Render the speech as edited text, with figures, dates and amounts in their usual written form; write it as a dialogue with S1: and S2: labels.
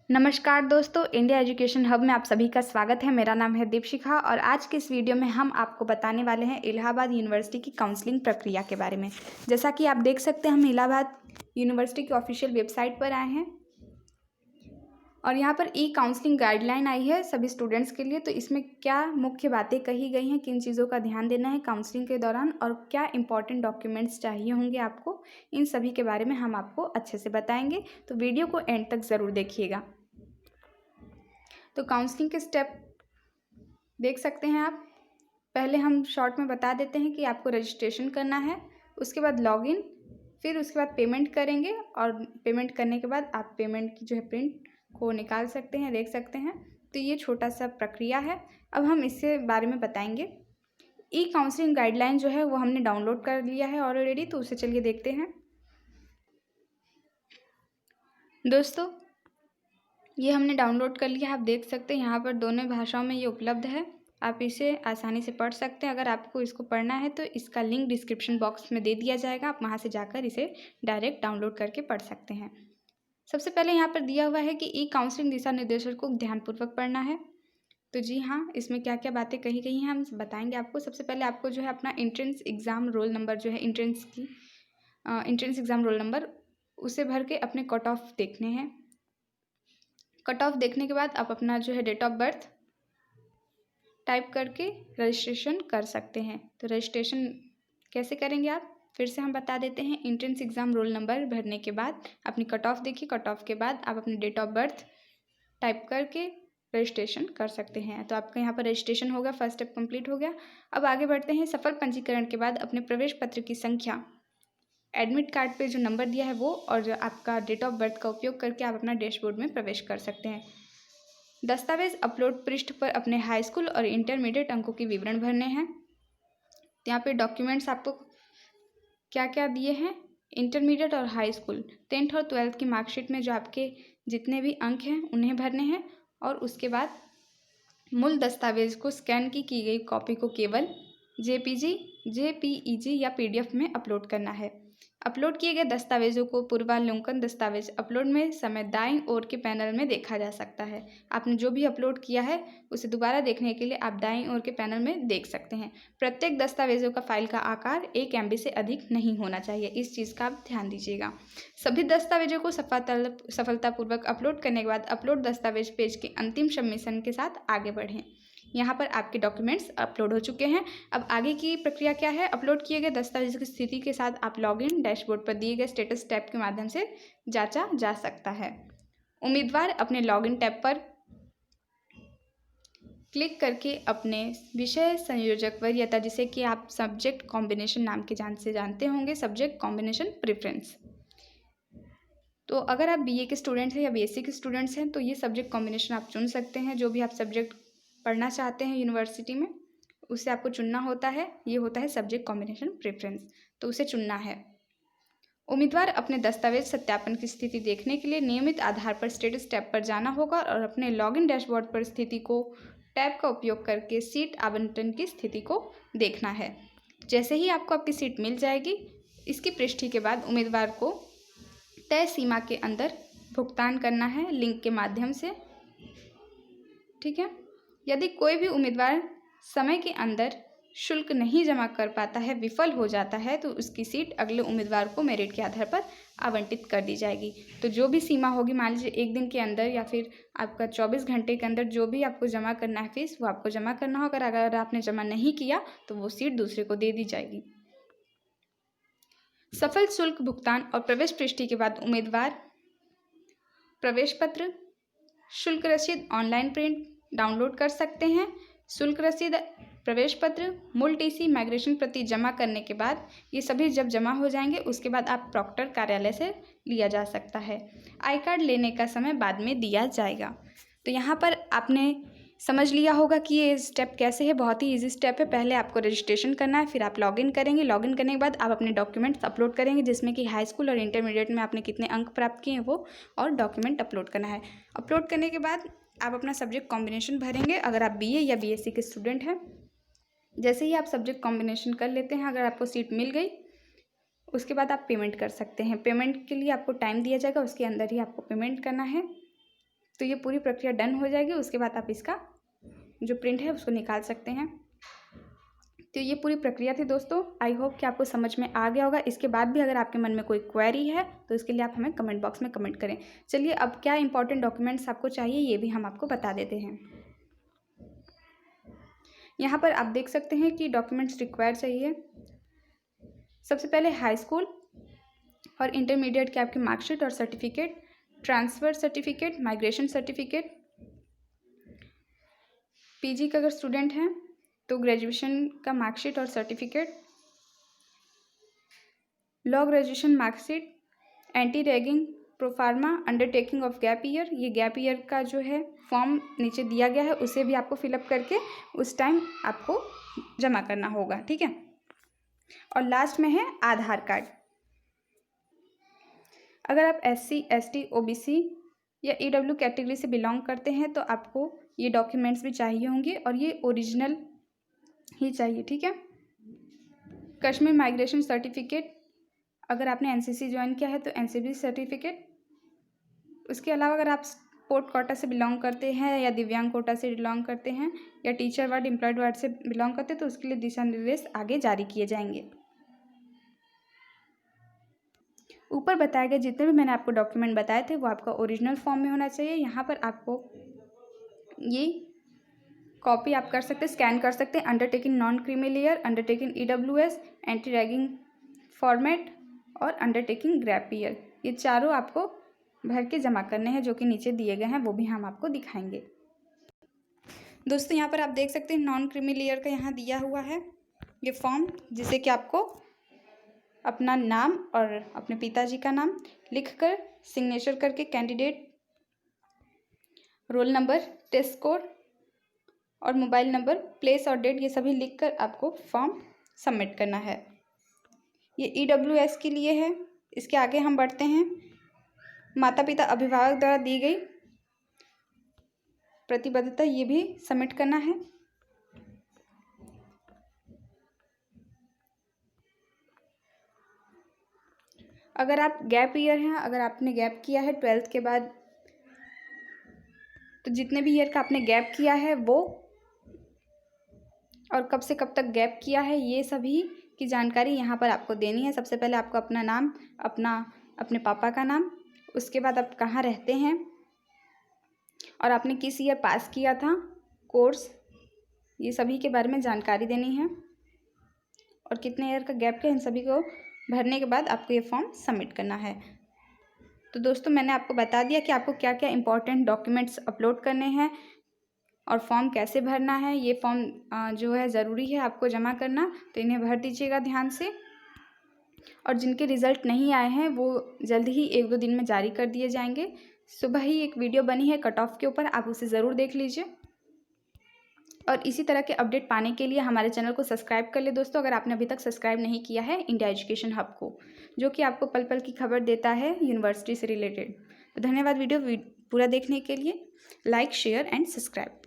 S1: नमस्कार दोस्तों, India education hub में आप सभी का स्वागत है। मेरा नाम है दीपशिखा और आज के इस वीडियो में हम आपको बताने वाले हैं इलाहाबाद यूनिवर्सिटी की काउंसलिंग प्रक्रिया के बारे में। जैसा कि आप देख सकते हैं, हम इलाहाबाद यूनिवर्सिटी की ऑफिशियल वेबसाइट पर आए हैं और यहाँ पर ई काउंसलिंग गाइडलाइन आई है सभी स्टूडेंट्स के लिए। तो इसमें क्या मुख्य बातें कही गई हैं, किन चीज़ों का ध्यान देना है काउंसलिंग के दौरान और क्या इंपॉर्टेंट डॉक्यूमेंट्स चाहिए होंगे आपको, इन सभी के बारे में हम आपको अच्छे से बताएंगे। तो वीडियो को एंड तक ज़रूर देखिएगा। तो काउंसलिंग के स्टेप देख सकते हैं आप। पहले हम शॉर्ट में बता देते हैं कि आपको रजिस्ट्रेशन करना है, उसके बाद लॉगिन, फिर उसके बाद पेमेंट करेंगे और पेमेंट करने के बाद आप पेमेंट की जो है प्रिंट को निकाल सकते हैं, देख सकते हैं। तो ये छोटा सा प्रक्रिया है। अब हम इसके बारे में बताएंगे। ई काउंसलिंग गाइडलाइन जो है वो हमने डाउनलोड कर लिया है ऑलरेडी, तो उसे चलिए देखते हैं। दोस्तों, ये हमने डाउनलोड कर लिया है। आप देख सकते हैं यहाँ पर दोनों भाषाओं में ये उपलब्ध है। आप इसे आसानी से पढ़ सकते हैं। अगर आपको इसको पढ़ना है तो इसका लिंक डिस्क्रिप्शन बॉक्स में दे दिया जाएगा, आप वहाँ से जाकर इसे डायरेक्ट डाउनलोड करके पढ़ सकते हैं। सबसे पहले यहाँ पर दिया हुआ है कि ई काउंसलिंग दिशा निर्देशों को ध्यानपूर्वक पढ़ना है। तो जी हाँ, इसमें क्या क्या बातें कही गई हैं हम बताएंगे आपको। सबसे पहले आपको जो है अपना एंट्रेंस एग्ज़ाम रोल नंबर जो है एंट्रेंस एग्ज़ाम रोल नंबर उसे भर के अपने कट ऑफ देखने हैं। कट ऑफ देखने के बाद आप अपना जो है डेट ऑफ बर्थ टाइप करके रजिस्ट्रेशन कर सकते हैं। तो रजिस्ट्रेशन कैसे करेंगे आप, फिर से हम बता देते हैं। एंट्रेंस एग्ज़ाम रोल नंबर भरने के बाद अपनी कट ऑफ देखिए, कट ऑफ के बाद आप अपनी डेट ऑफ बर्थ टाइप करके रजिस्ट्रेशन कर सकते हैं। तो आपका यहाँ पर रजिस्ट्रेशन होगा, फर्स्ट स्टेप कंप्लीट हो गया। अब आगे बढ़ते हैं। सफल पंजीकरण के बाद अपने प्रवेश पत्र की संख्या, एडमिट कार्ड पे जो नंबर दिया है वो और जो आपका डेट ऑफ बर्थ का उपयोग करके आप अपना डैशबोर्ड में प्रवेश कर सकते हैं। दस्तावेज अपलोड पृष्ठ पर अपने हाई स्कूल और इंटरमीडिएट अंकों के विवरण भरने हैं। यहाँ पे डॉक्यूमेंट्स आपको क्या क्या दिए हैं, इंटरमीडिएट और हाई स्कूल 10th और 12th की मार्कशीट में जो आपके जितने भी अंक हैं उन्हें भरने हैं। और उसके बाद मूल दस्तावेज को स्कैन की गई कॉपी को केवल जेपीईजी या पीडीएफ में अपलोड करना है। अपलोड किए गए दस्तावेजों को पूर्वावलोकन दस्तावेज अपलोड में समय दाईं ओर के पैनल में देखा जा सकता है। आपने जो भी अपलोड किया है उसे दोबारा देखने के लिए आप दाईं ओर के पैनल में देख सकते हैं। प्रत्येक दस्तावेजों का फाइल का आकार 1 MB से अधिक नहीं होना चाहिए, इस चीज़ का आप ध्यान दीजिएगा। सभी दस्तावेजों को सफलतापूर्वक अपलोड करने के बाद अपलोड दस्तावेज पेज के अंतिम सबमिशन के साथ आगे बढ़ें। यहाँ पर आपके डॉक्यूमेंट्स अपलोड हो चुके हैं। अब आगे की प्रक्रिया क्या है, अपलोड किए गए दस्तावेज की स्थिति के साथ आप लॉगिन डैशबोर्ड पर दिए गए स्टेटस टैब के माध्यम से जांचा जा सकता है। उम्मीदवार अपने लॉगिन टैब पर क्लिक करके अपने विषय संयोजक वरीयता, जिसे कि आप सब्जेक्ट कॉम्बिनेशन नाम के जानते होंगे, सब्जेक्ट कॉम्बिनेशन प्रेफरेंस। तो अगर आप बीए के स्टूडेंट्स हैं या बीएससी के स्टूडेंट्स हैं तो ये सब्जेक्ट कॉम्बिनेशन आप चुन सकते हैं। जो भी आप सब्जेक्ट पढ़ना चाहते हैं यूनिवर्सिटी में उसे आपको चुनना होता है। ये होता है सब्जेक्ट कॉम्बिनेशन प्रेफरेंस, तो उसे चुनना है। उम्मीदवार अपने दस्तावेज सत्यापन की स्थिति देखने के लिए नियमित आधार पर स्टेटस टैब पर जाना होगा और अपने लॉगिन डैशबोर्ड पर स्थिति को टैब का उपयोग करके सीट आवंटन की स्थिति को देखना है। जैसे ही आपको आपकी सीट मिल जाएगी, इसकी पुष्टि के बाद उम्मीदवार को तय सीमा के अंदर भुगतान करना है लिंक के माध्यम से, ठीक है। यदि कोई भी उम्मीदवार समय के अंदर शुल्क नहीं जमा कर पाता है, विफल हो जाता है, तो उसकी सीट अगले उम्मीदवार को मेरिट के आधार पर आवंटित कर दी जाएगी। तो जो भी सीमा होगी, मान लीजिए 1 दिन के अंदर या फिर आपका 24 घंटे के अंदर जो भी आपको जमा करना है फीस, वो आपको जमा करना होगा। अगर आपने जमा नहीं किया तो वो सीट दूसरे को दे दी जाएगी। सफल शुल्क भुगतान और प्रवेश पुष्टि के बाद उम्मीदवार प्रवेश पत्र, शुल्क रसीद ऑनलाइन प्रिंट डाउनलोड कर सकते हैं। शुल्क रसीद, प्रवेश पत्र, मूल टीसी, माइग्रेशन प्रति जमा करने के बाद ये सभी जब जमा हो जाएंगे उसके बाद आप प्रॉक्टर कार्यालय से लिया जा सकता है। आई कार्ड लेने का समय बाद में दिया जाएगा। तो यहाँ पर आपने समझ लिया होगा कि ये स्टेप कैसे है। बहुत ही इजी स्टेप है। पहले आपको रजिस्ट्रेशन करना है, फिर आप लॉगिन करेंगे। लॉगिन करने के बाद आप अपने डॉक्यूमेंट्स अपलोड करेंगे, जिसमें कि हाई स्कूल और इंटरमीडिएट में आपने कितने अंक प्राप्त किए हैं वो, और डॉक्यूमेंट अपलोड करना है। अपलोड करने के बाद आप अपना सब्जेक्ट कॉम्बिनेशन भरेंगे अगर आप बीए या बीएससी के स्टूडेंट हैं। जैसे ही आप सब्जेक्ट कॉम्बिनेशन कर लेते हैं, अगर आपको सीट मिल गई, उसके बाद आप पेमेंट कर सकते हैं। पेमेंट के लिए आपको टाइम दिया जाएगा, उसके अंदर ही आपको पेमेंट करना है। तो ये पूरी प्रक्रिया डन हो जाएगी। उसके बाद आप इसका जो प्रिंट है उसको निकाल सकते हैं। तो ये पूरी प्रक्रिया थी दोस्तों। आई होप कि आपको समझ में आ गया होगा। इसके बाद भी अगर आपके मन में कोई क्वेरी है तो इसके लिए आप हमें कमेंट बॉक्स में कमेंट करें। चलिए अब क्या इंपॉर्टेंट डॉक्यूमेंट्स आपको चाहिए ये भी हम आपको बता देते हैं। यहाँ पर आप देख सकते हैं कि डॉक्यूमेंट्स रिक्वायर चाहिए। सबसे पहले हाई स्कूल और इंटरमीडिएट के आपके मार्कशीट और certificate, transfer certificate, migration certificate, PG का अगर स्टूडेंट हैं तो ग्रेजुएशन का मार्कशीट और certificate, law graduation marksheet, anti ragging proforma undertaking of gap year. ये गैप ईयर का जो है फॉर्म नीचे दिया गया है, उसे भी आपको फिलअप करके उस टाइम आपको जमा करना होगा, ठीक है। और लास्ट में है आधार कार्ड। अगर आप SC, ST, OBC या EW कैटेगरी से बिलोंग करते हैं तो आपको ये डॉक्यूमेंट्स भी चाहिए होंगे और ये ओरिजिनल ही चाहिए, ठीक है। कश्मीर माइग्रेशन सर्टिफिकेट, अगर आपने NCC ज्वाइन किया है तो NCC सर्टिफिकेट। उसके अलावा अगर आप स्पोर्ट कोटा से बिलोंग करते हैं या दिव्यांग कोटा से बिलोंग करते हैं या टीचर वार्ड, एम्प्लॉयड वार्ड से बिलोंग करते हैं तो उसके लिए दिशा निर्देश आगे जारी किए जाएंगे। ऊपर बताए गए जितने भी मैंने आपको डॉक्यूमेंट बताए थे वो आपका ओरिजिनल फॉर्म में होना चाहिए। यहाँ पर आपको ये कॉपी आप कर सकते हैं, स्कैन कर सकते हैं। Undertaking non creamy layer, undertaking EWS, anti ragging format और अंडरटेकिंग गैप ईयर, ये चारों आपको भर के जमा करने हैं जो कि नीचे दिए गए हैं, वो भी हम आपको दिखाएंगे। दोस्तों यहाँ पर आप देख सकते हैं नॉन क्रीमी लेयर का यहाँ दिया हुआ है ये फॉर्म, जिसे कि आपको अपना नाम और अपने पिताजी का नाम लिखकर सिग्नेचर करके candidate, roll number, test score और मोबाइल नंबर, प्लेस और डेट, ये सभी लिखकर आपको फॉर्म सबमिट करना है। ये EWS के लिए है। इसके आगे हम बढ़ते हैं। माता पिता अभिभावक द्वारा दी गई प्रतिबद्धता, ये भी सबमिट करना है। अगर आप गैप ईयर हैं, अगर आपने गैप किया है 12th के बाद, तो जितने भी ईयर का आपने गैप किया है वो और कब से कब तक गैप किया है ये सभी की जानकारी यहाँ पर आपको देनी है। सबसे पहले आपको अपना नाम, अपने पापा का नाम, उसके बाद आप कहाँ रहते हैं और आपने किस ईयर पास किया था कोर्स, ये सभी के बारे में जानकारी देनी है और कितने ईयर का गैप किया, इन सभी को भरने के बाद आपको ये फॉर्म सबमिट करना है। तो दोस्तों मैंने आपको बता दिया कि आपको क्या क्या इंपॉर्टेंट डॉक्यूमेंट्स अपलोड करने हैं और फॉर्म कैसे भरना है। ये फॉर्म जो है ज़रूरी है आपको जमा करना, तो इन्हें भर दीजिएगा ध्यान से। और जिनके रिज़ल्ट नहीं आए हैं वो जल्द ही 1-2 दिन में जारी कर दिए जाएंगे। सुबह ही एक वीडियो बनी है कट ऑफ के ऊपर, आप उसे ज़रूर देख लीजिए। और इसी तरह के अपडेट पाने के लिए हमारे चैनल को सब्सक्राइब कर ले दोस्तों, अगर आपने अभी तक सब्सक्राइब नहीं किया है इंडिया एजुकेशन हब को, जो कि आपको पल पल की खबर देता है यूनिवर्सिटी से रिलेटेड। तो धन्यवाद वीडियो पूरा देखने के लिए। Like, share and subscribe.